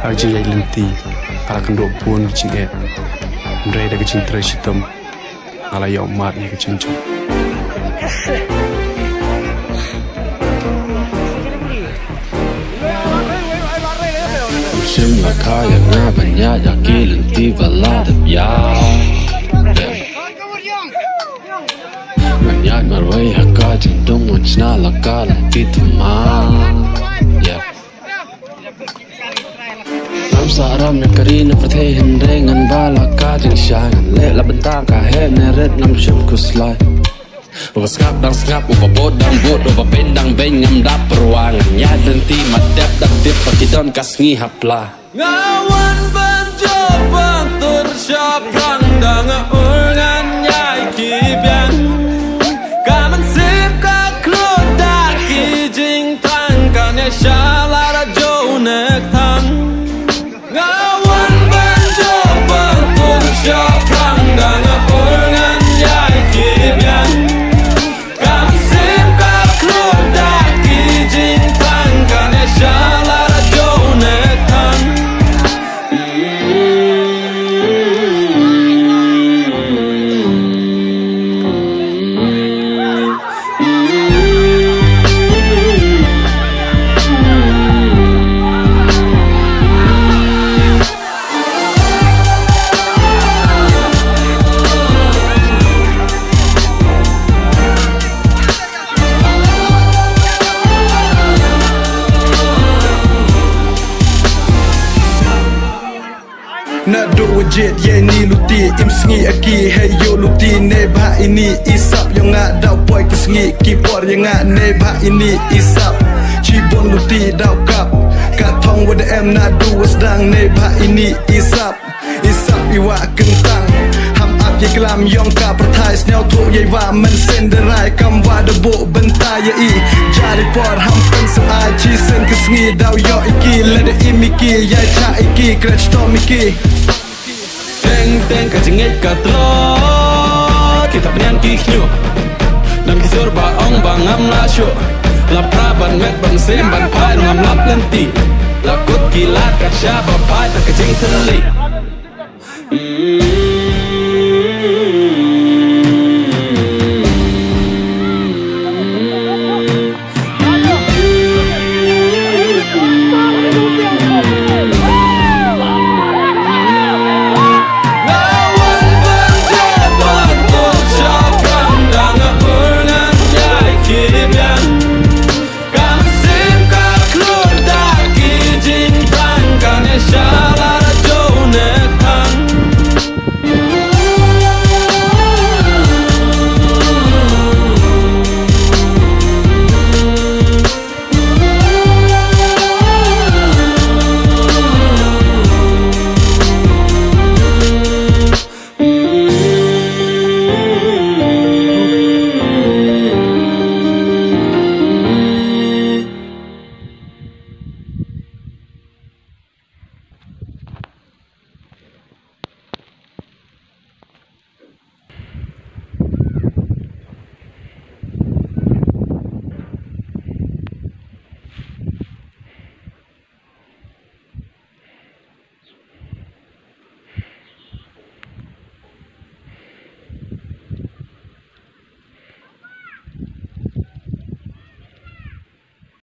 Haji ay linti ala kendo pun kucing Andre da kucing tersitam ala ya umat ya kucing cum. Musim laka yang banyak yaki linti bala ya. Banyak marwai haka jendung wajna laka linti teman. Saram yang karina pertehen dengan balaka jeng syangan lek la bentang ka he neret ngam syup kuslai Uba skap dang skap uba bodang bod uba bendang ben ngam dap peruangan ya denti madap dak tip pakidon kasngi hapla ngawan banjobang tersyap randang urgan nyai kibian kaman sip ka klodak ki jing tang kan ya shalara jonek tang ngawan bancoba tersyap randang urgan nyai kibian kamsim kaklodak kijing tangkan ya shalara jonetan Nak do wajit ye ni luti im sengi aki hey yo luti ne bah ini isap yang ngak dau boy ke sengi kipor yang ngak ne bah ini isap cibon luti dau kap katong wada em nak do sedang ne bah ini isap iwa kentang ham ap ye kelam yong ka perthai snel tho ye wa men senderai kam wa de bo bentai ye I jari por ham pen so ai chi sen ke sengi dau yo iki le de imiki ye cha iki krach to miki Teng ka jengit ka tlo kita penyan ki khnu nam ki sur ba ong ba ngam la shu la pra ban met ban sem ban pai ngam lap lenti la kut ki lat ka sha ba pai ta ka jing thli